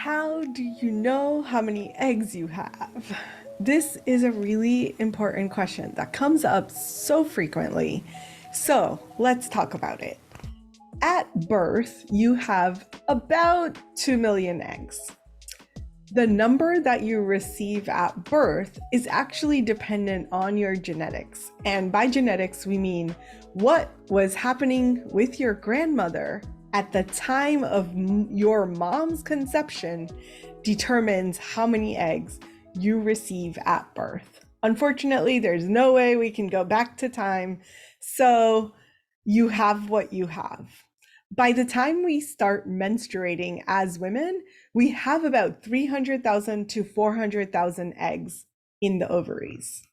How do you know how many eggs you have? This is a really important question that comes up so frequently. So let's talk about it. At birth, you have about 2 million eggs. The number that you receive at birth is actually dependent on your genetics. And by genetics, we mean what was happening with your grandmother at the time of your mom's conception determines how many eggs you receive at birth. Unfortunately, there's no way we can go back to time. So you have what you have. By the time we start menstruating as women, we have about 300,000 to 400,000 eggs in the ovaries.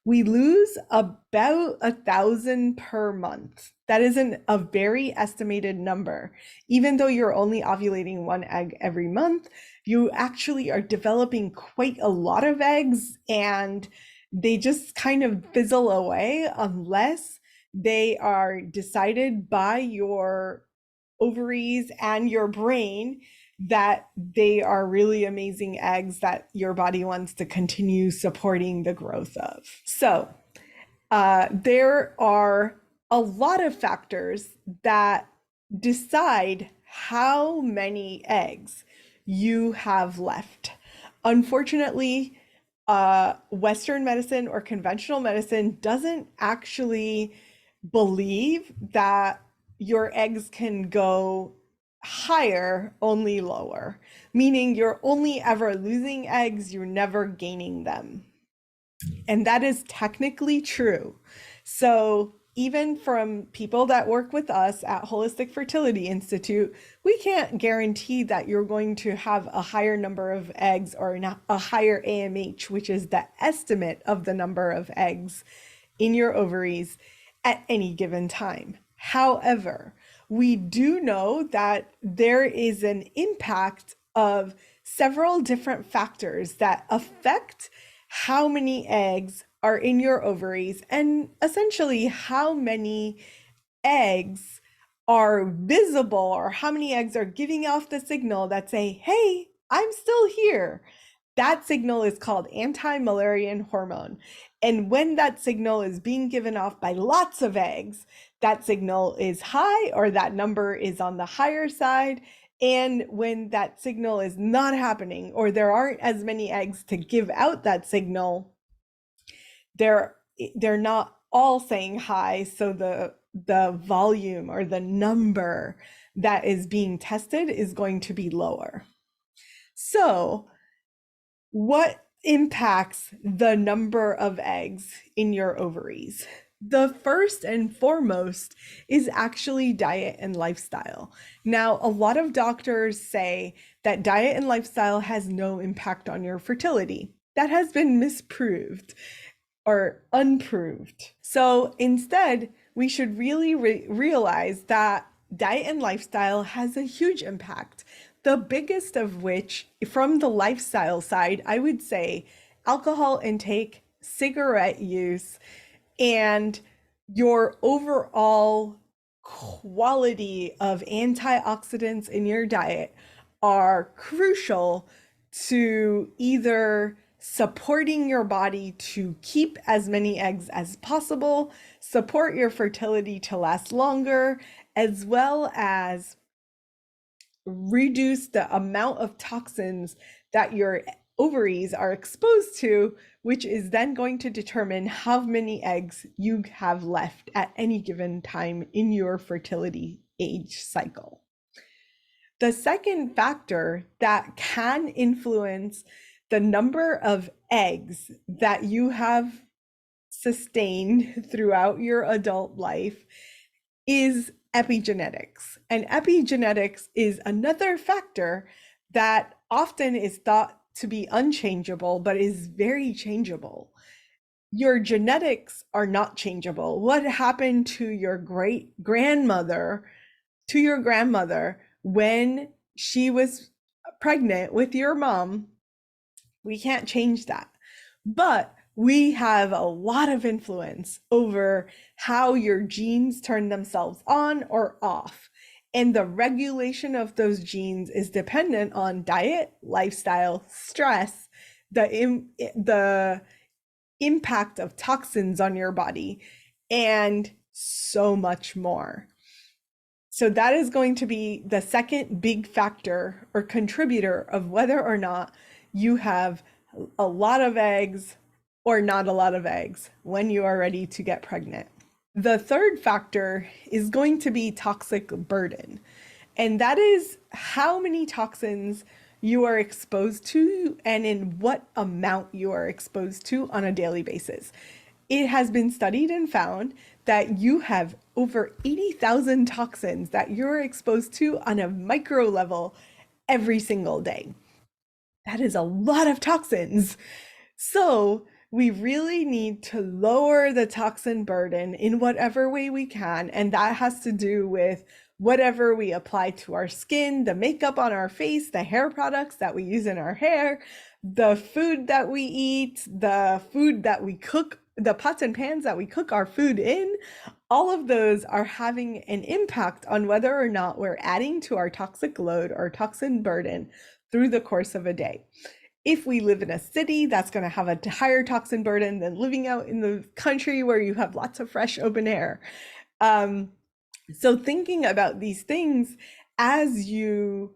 We lose about 1,000 per month. That isn't a very estimated number. Even though you're only ovulating one egg every month, you actually are developing quite a lot of eggs and they just kind of fizzle away unless they are decided by your ovaries and your brain that they are really amazing eggs that your body wants to continue supporting the growth of. So there are a lot of factors that decide how many eggs you have left. Unfortunately, Western medicine or conventional medicine doesn't actually believe that your eggs can go higher, only lower, meaning you're only ever losing eggs, you're never gaining them. And that is technically true. So even from people that work with us at Holistic Fertility Institute, we can't guarantee that you're going to have a higher number of eggs or a higher AMH, which is the estimate of the number of eggs in your ovaries at any given time. However, we do know that there is an impact of several different factors that affect how many eggs are in your ovaries and essentially how many eggs are visible or how many eggs are giving off the signal that say, hey, I'm still here. That signal is called anti-Müllerian hormone. And when that signal is being given off by lots of eggs, that signal is high or that number is on the higher side. And when that signal is not happening or there aren't as many eggs to give out that signal, they're not all saying high. So the volume or the number that is being tested is going to be lower. So what impacts the number of eggs in your ovaries? The first and foremost is actually diet and lifestyle. Now, a lot of doctors say that diet and lifestyle has no impact on your fertility. That has been misproved or unproved. So instead, we should really realize that diet and lifestyle has a huge impact. The biggest of which, from the lifestyle side, I would say alcohol intake, cigarette use, and your overall quality of antioxidants in your diet are crucial to either supporting your body to keep as many eggs as possible, support your fertility to last longer, as well as reduce the amount of toxins that your ovaries are exposed to, which is then going to determine how many eggs you have left at any given time in your fertility age cycle. The second factor that can influence the number of eggs that you have sustained throughout your adult life is epigenetics. And epigenetics is another factor that often is thought to be unchangeable, but is very changeable. Your genetics are not changeable. What happened to your great grandmother, to your grandmother when she was pregnant with your mom, we can't change that. But we have a lot of influence over how your genes turn themselves on or off. And the regulation of those genes is dependent on diet, lifestyle, stress, the impact of toxins on your body, and so much more. So that is going to be the second big factor or contributor of whether or not you have a lot of eggs or not a lot of eggs when you are ready to get pregnant. The third factor is going to be toxic burden. And that is how many toxins you are exposed to and in what amount you are exposed to on a daily basis. It has been studied and found that you have over 80,000 toxins that you're exposed to on a micro level every single day. That is a lot of toxins. So we really need to lower the toxin burden in whatever way we can. And that has to do with whatever we apply to our skin, the makeup on our face, the hair products that we use in our hair, the food that we eat, the food that we cook, the pots and pans that we cook our food in. All of those are having an impact on whether or not we're adding to our toxic load or toxin burden through the course of a day. If we live in a city, that's going to have a higher toxin burden than living out in the country where you have lots of fresh open air. So thinking about these things as you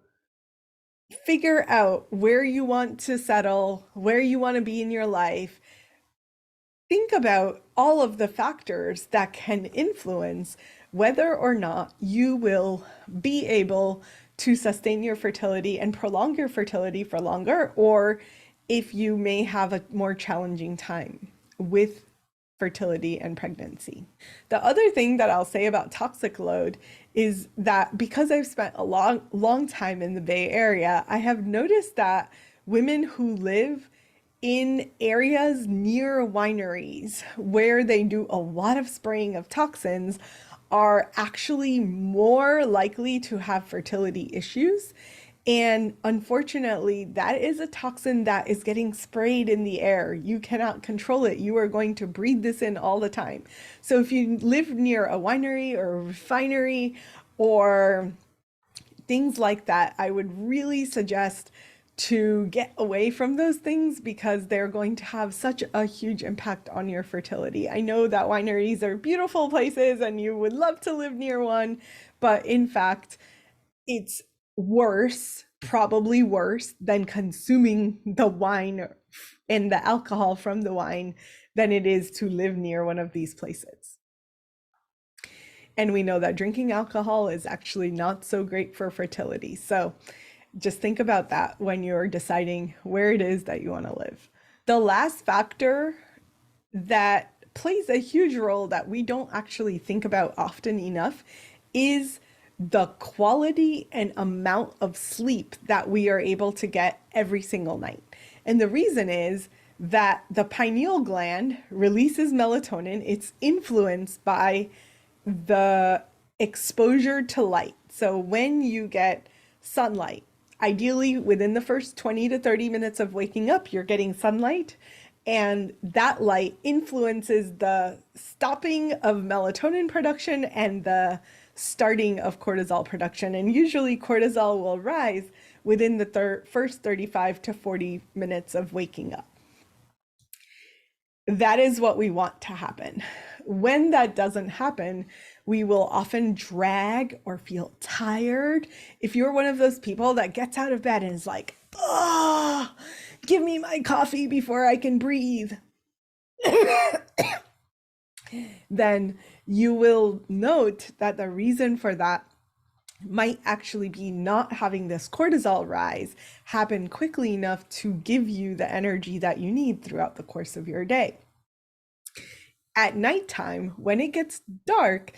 figure out where you want to settle, where you want to be in your life, think about all of the factors that can influence whether or not you will be able to sustain your fertility and prolong your fertility for longer, or if you may have a more challenging time with fertility and pregnancy. The other thing that I'll say about toxic load is that because I've spent a long time in the Bay Area, I have noticed that women who live in areas near wineries where they do a lot of spraying of toxins are actually more likely to have fertility issues. And unfortunately, that is a toxin that is getting sprayed in the air. You cannot control it. You are going to breathe this in all the time. So if you live near a winery or a refinery or things like that, I would really suggest to get away from those things because they're going to have such a huge impact on your fertility. I know that wineries are beautiful places and you would love to live near one, but in fact, it's worse, probably worse than consuming the wine and the alcohol from the wine than it is to live near one of these places. And we know that drinking alcohol is actually not so great for fertility. So just think about that when you're deciding where it is that you want to live. The last factor that plays a huge role that we don't actually think about often enough is the quality and amount of sleep that we are able to get every single night. And the reason is that the pineal gland releases melatonin. It's influenced by the exposure to light. So when you get sunlight, ideally within the first 20 to 30 minutes of waking up, you're getting sunlight, and that light influences the stopping of melatonin production and the starting of cortisol production. And usually cortisol will rise within the first 35 to 40 minutes of waking up. That is what we want to happen. When that doesn't happen, we will often drag or feel tired. If you're one of those people that gets out of bed and is like, oh, give me my coffee before I can breathe, then you will note that the reason for that might actually be not having this cortisol rise happen quickly enough to give you the energy that you need throughout the course of your day. At nighttime, when it gets dark,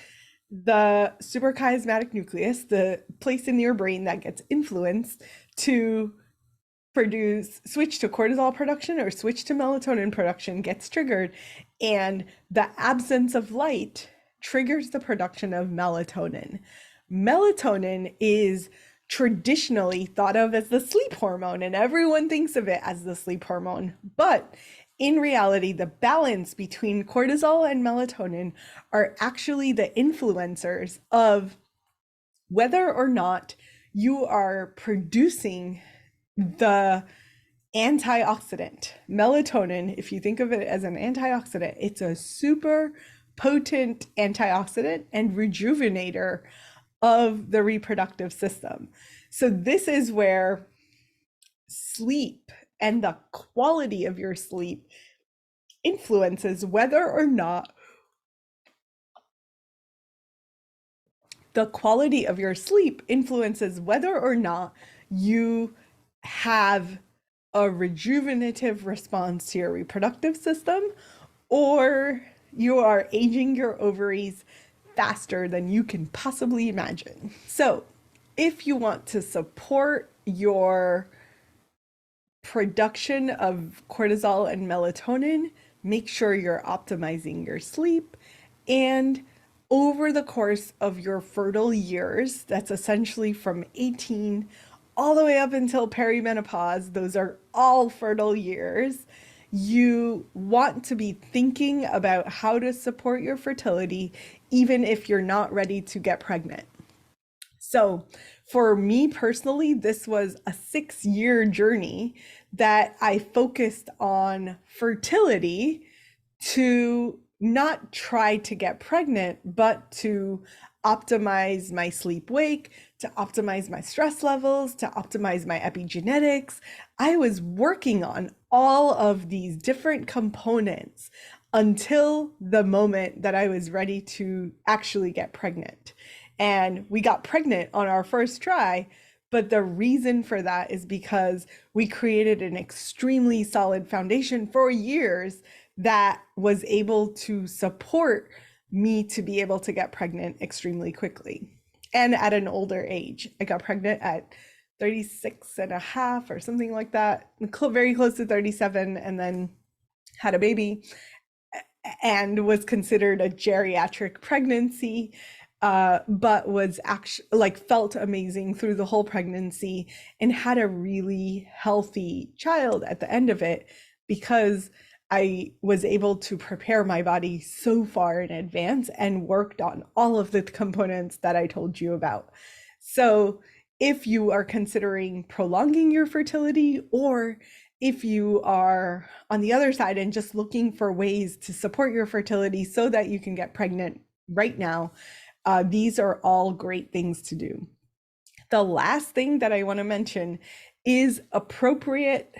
the suprachiasmatic nucleus, the place in your brain that gets influenced to switch to cortisol production or switch to melatonin production, gets triggered, and the absence of light triggers the production of melatonin. Melatonin is traditionally thought of as the sleep hormone, and everyone thinks of it as the sleep hormone. But in reality, the balance between cortisol and melatonin are actually the influencers of whether or not you are producing the antioxidant melatonin. If you think of it as an antioxidant, it's a super potent antioxidant and rejuvenator of the reproductive system. So this is where sleep and the quality of your sleep influences whether or not you have a rejuvenative response to your reproductive system, or you are aging your ovaries faster than you can possibly imagine. So, if you want to support your production of cortisol and melatonin, make sure you're optimizing your sleep. And over the course of your fertile years, that's essentially from 18 all the way up until perimenopause, those are all fertile years, you want to be thinking about how to support your fertility, even if you're not ready to get pregnant. So for me personally, this was a 6-year journey that I focused on fertility to not try to get pregnant, but to optimize my sleep wake, to optimize my stress levels, to optimize my epigenetics. I was working on all of these different components until the moment that I was ready to actually get pregnant. And we got pregnant on our first try. But the reason for that is because we created an extremely solid foundation for years that was able to support me to be able to get pregnant extremely quickly and at an older age. I got pregnant at 36 and a half or something like that, very close to 37, and then had a baby and was considered a geriatric pregnancy. But was actually felt amazing through the whole pregnancy and had a really healthy child at the end of it because I was able to prepare my body so far in advance and worked on all of the components that I told you about. So if you are considering prolonging your fertility, or if you are on the other side and just looking for ways to support your fertility so that you can get pregnant right now, these are all great things to do. The last thing that I want to mention is appropriate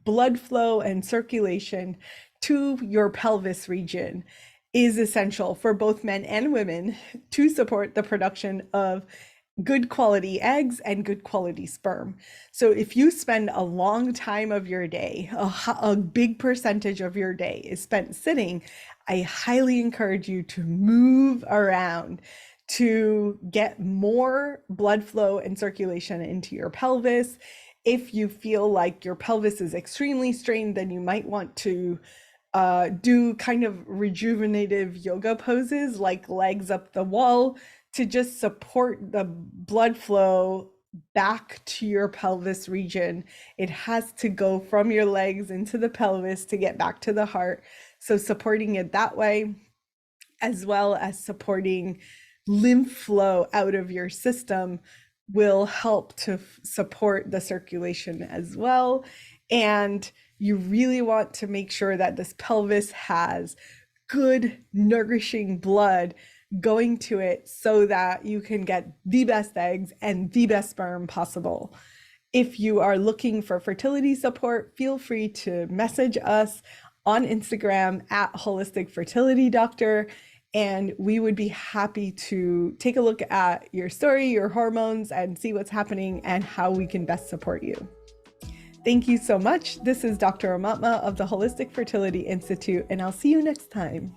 blood flow and circulation to your pelvis region is essential for both men and women to support the production of good quality eggs and good quality sperm. So if you spend a long time of your day, a big percentage of your day is spent sitting, I highly encourage you to move around to get more blood flow and circulation into your pelvis. If you feel like your pelvis is extremely strained, then you might want to do kind of rejuvenative yoga poses like legs up the wall to just support the blood flow back to your pelvis region. It has to go from your legs into the pelvis to get back to the heart. So supporting it that way, as well as supporting lymph flow out of your system, will help to support the circulation as well. And you really want to make sure that this pelvis has good, nourishing blood going to it so that you can get the best eggs and the best sperm possible. If you are looking for fertility support, feel free to message us on Instagram at Holistic Fertility Doctor, and we would be happy to take a look at your story, your hormones, and see what's happening and how we can best support you. Thank you so much. This is Dr. Amatma of the Holistic Fertility Institute, and I'll see you next time.